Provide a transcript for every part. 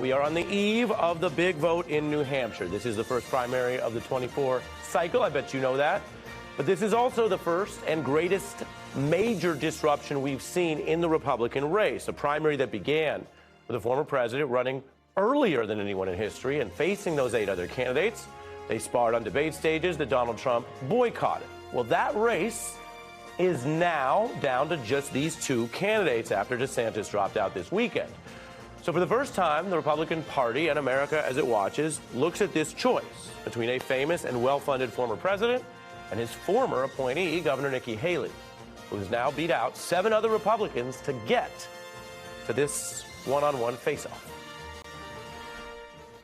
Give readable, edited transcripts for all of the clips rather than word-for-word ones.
We are on the eve of the big vote in New Hampshire. This is the first primary of the 24 cycle. I bet you know that. But this is also the first and greatest major disruption we've seen in the Republican race, a primary that began with a former president running earlier than anyone in history and facing those 8 other candidates. They sparred on debate stages that Donald Trump boycotted. Well, that race is now down to just these 2 candidates after DeSantis dropped out this weekend. So for the first time, the Republican Party and America as it watches looks at this choice between a famous and well-funded former president and his former appointee, Governor Nikki Haley, who has now beat out 7 other Republicans to get to this one-on-one face-off.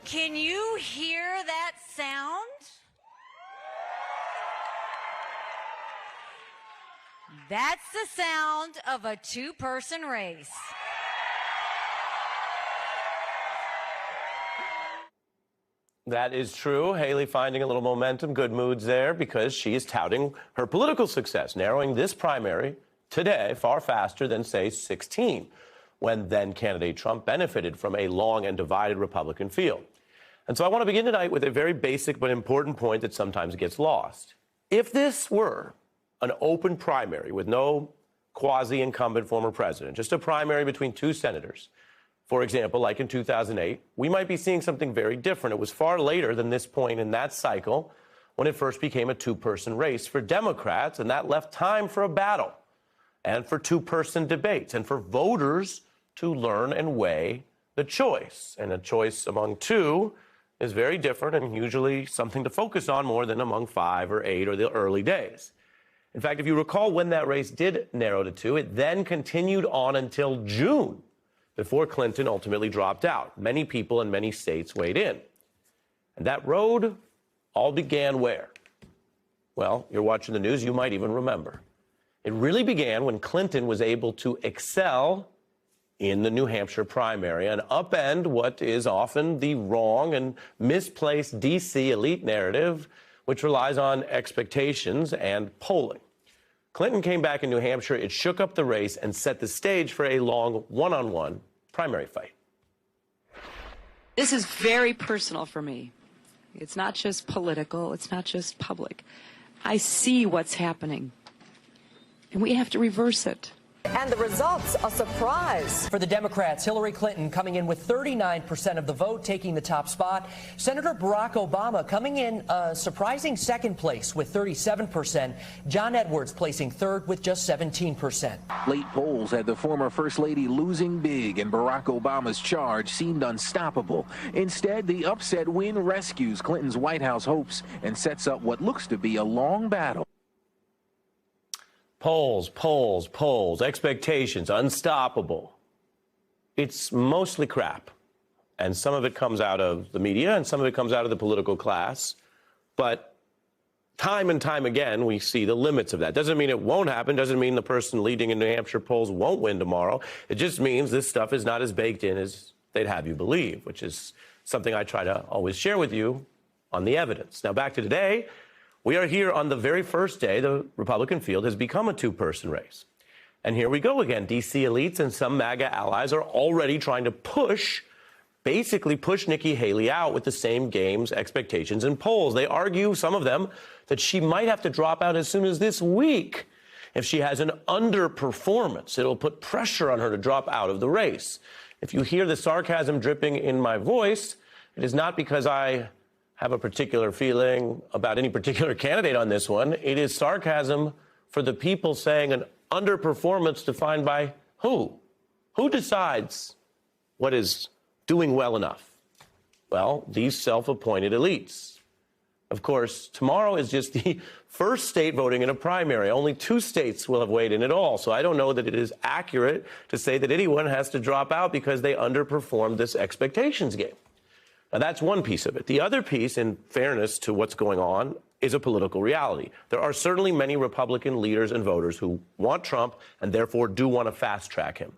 Can you hear that sound? That's the sound of a 2-person race. That is true. Haley finding a little momentum, good moods there, because she is touting her political success, narrowing this primary today far faster than, say, 16, when then-candidate Trump benefited from a long and divided Republican field. And so I want to begin tonight with a very basic but important point that sometimes gets lost. If this were an open primary with no quasi-incumbent former president, just a primary between 2 senators, for example, like in 2008, we might be seeing something very different. It was far later than this point in that cycle when it first became a 2-person race for Democrats, and that left time for a battle and for 2-person debates and for voters to learn and weigh the choice. And a choice among 2 is very different and usually something to focus on more than among 5 or 8 or the early days. In fact, if you recall when that race did narrow to 2, it then continued on until June, before Clinton ultimately dropped out. Many people in many states weighed in. And that road all began where? Well, you're watching the news, you might even remember. It really began when Clinton was able to excel in the New Hampshire primary and upend what is often the wrong and misplaced D.C. elite narrative, which relies on expectations and polling. Clinton came back in New Hampshire, it shook up the race and set the stage for a long one-on-one primary fight. This is very personal for me. It's not just political, it's not just public. I see what's happening, and we have to reverse it. And the results, a surprise. For the Democrats, Hillary Clinton coming in with 39% of the vote, taking the top spot. Senator Barack Obama coming in a surprising second place with 37%. John Edwards placing third with just 17%. Late polls had the former First Lady losing big, and Barack Obama's charge seemed unstoppable. Instead, the upset win rescues Clinton's White House hopes and sets up what looks to be a long battle. Polls, expectations, unstoppable. It's mostly crap. And some of it comes out of the media and some of it comes out of the political class. But time and time again, we see the limits of that. Doesn't mean it won't happen. Doesn't mean the person leading in New Hampshire polls won't win tomorrow. It just means this stuff is not as baked in as they'd have you believe, which is something I try to always share with you on the evidence. Now, back to today. We are here on the very first day the Republican field has become a 2-person race. And here we go again. D.C. elites and some MAGA allies are already trying to basically push Nikki Haley out with the same game's expectations and polls. They argue, some of them, that she might have to drop out as soon as this week. If she has an underperformance, it'll put pressure on her to drop out of the race. If you hear the sarcasm dripping in my voice, it is not because I have a particular feeling about any particular candidate on this one. It is sarcasm for the people saying an underperformance defined by who? Who decides what is doing well enough? Well, these self-appointed elites. Of course, tomorrow is just the first state voting in a primary. Only 2 states will have weighed in at all. So I don't know that it is accurate to say that anyone has to drop out because they underperformed this expectations game. Now, that's one piece of it. The other piece, in fairness to what's going on, is a political reality. There are certainly many Republican leaders and voters who want Trump and therefore do want to fast-track him.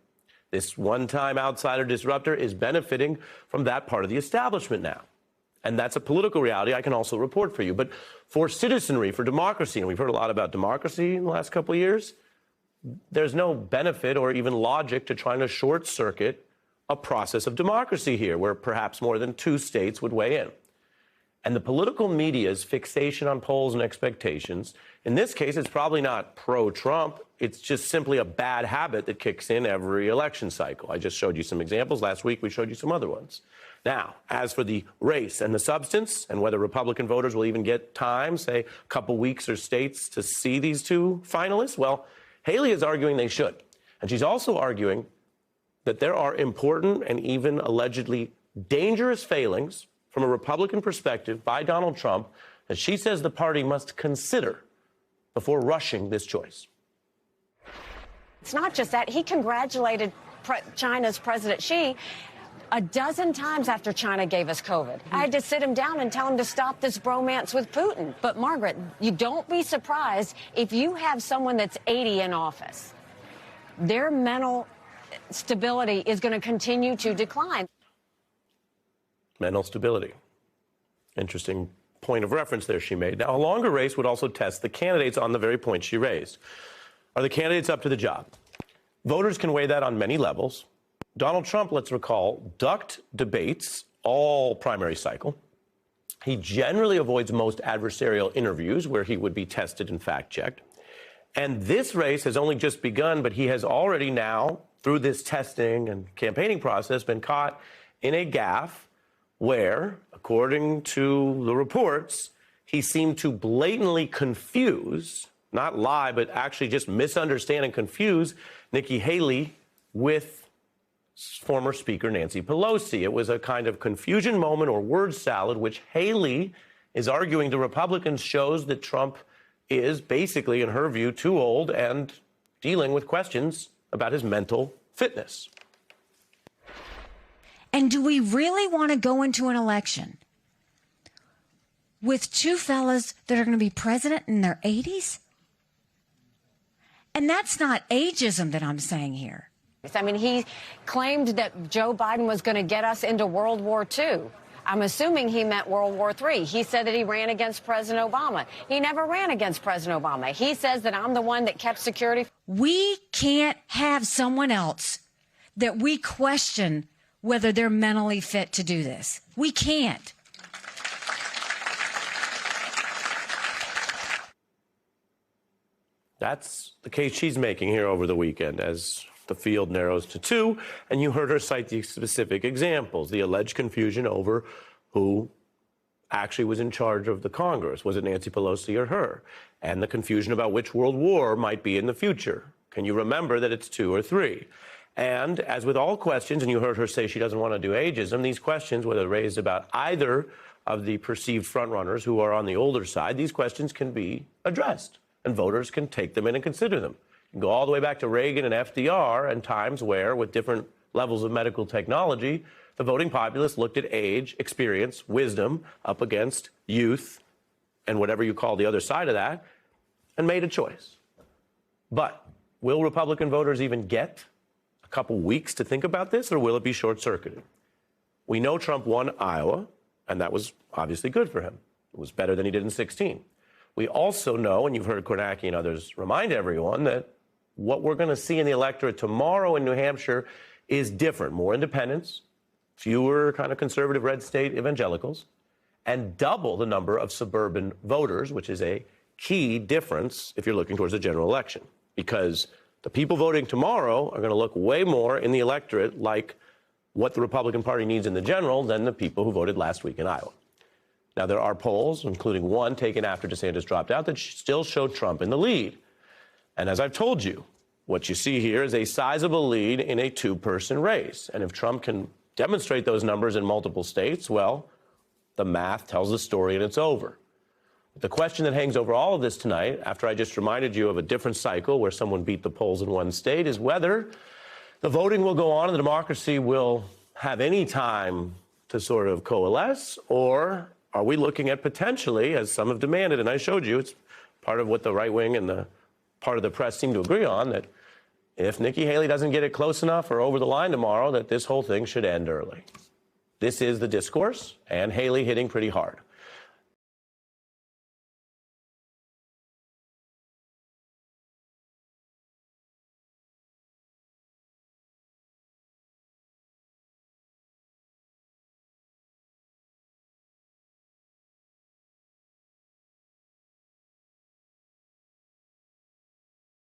This one-time outsider disruptor is benefiting from that part of the establishment now. And that's a political reality I can also report for you. But for citizenry, for democracy, and we've heard a lot about democracy in the last couple of years, there's no benefit or even logic to trying to short-circuit a process of democracy here where perhaps more than 2 states would weigh in. And the political media's fixation on polls and expectations, in this case, it's probably not pro-Trump. It's just simply a bad habit that kicks in every election cycle. I just showed you some examples. Last week, we showed you some other ones. Now, as for the race and the substance and whether Republican voters will even get time, say a couple weeks or states, to see these 2 finalists, well, Haley is arguing they should. And she's also arguing that there are important and even allegedly dangerous failings from a Republican perspective by Donald Trump that she says the party must consider before rushing this choice. It's not just that. He congratulated China's President Xi a dozen times after China gave us COVID. I had to sit him down and tell him to stop this bromance with Putin. But, Margaret, you don't be surprised if you have someone that's 80 in office. Their mental stability is going to continue to decline. Mental stability. Interesting point of reference there she made. Now, a longer race would also test the candidates on the very point she raised. Are the candidates up to the job? Voters can weigh that on many levels. Donald Trump, let's recall, ducked debates all primary cycle. He generally avoids most adversarial interviews where he would be tested and fact-checked. And this race has only just begun, but he has already now, through this testing and campaigning process, been caught in a gaffe where, according to the reports, he seemed to blatantly confuse, not lie, but actually just misunderstand and confuse Nikki Haley with former Speaker Nancy Pelosi. It was a kind of confusion moment or word salad, which Haley is arguing to Republicans shows that Trump is basically, in her view, too old and dealing with questions about his mental fitness. And do we really want to go into an election with 2 fellas that are going to be president in their 80s? And that's not ageism that I'm saying here. I mean, he claimed that Joe Biden was going to get us into World War II. I'm assuming he meant World War III. He said that he ran against President Obama. He never ran against President Obama. He says that I'm the one that kept security. We can't have someone else that we question whether they're mentally fit to do this. We can't. That's the case she's making here over the weekend as the field narrows to 2, and you heard her cite the specific examples, the alleged confusion over who actually was in charge of the Congress. Was it Nancy Pelosi or her? And the confusion about which world war might be in the future. Can you remember that it's 2 or 3? And as with all questions, and you heard her say she doesn't want to do ageism, these questions, whether raised about either of the perceived frontrunners who are on the older side, these questions can be addressed, and voters can take them in and consider them. You can go all the way back to Reagan and FDR and times where, with different levels of medical technology, the voting populace looked at age, experience, wisdom up against youth and whatever you call the other side of that, and made a choice. But will Republican voters even get a couple weeks to think about this, or will it be short-circuited? We know Trump won Iowa, and that was obviously good for him. It was better than he did in 2016. We also know, and you've heard Kornacki and others remind everyone, that what we're going to see in the electorate tomorrow in New Hampshire is different. More independents, fewer kind of conservative red state evangelicals, and double the number of suburban voters, which is a key difference if you're looking towards a general election. Because the people voting tomorrow are going to look way more in the electorate like what the Republican Party needs in the general than the people who voted last week in Iowa. Now, there are polls, including one taken after DeSantis dropped out, that still show Trump in the lead. And as I've told you, what you see here is a sizable lead in a 2-person race. And if Trump can demonstrate those numbers in multiple states, well, the math tells the story and it's over. The question that hangs over all of this tonight, after I just reminded you of a different cycle where someone beat the polls in one state, is whether the voting will go on and the democracy will have any time to sort of coalesce, or are we looking at potentially, as some have demanded, and I showed you, it's part of what the right wing and the part of the press seem to agree on, that if Nikki Haley doesn't get it close enough or over the line tomorrow, that this whole thing should end early. This is the discourse, and Haley hitting pretty hard.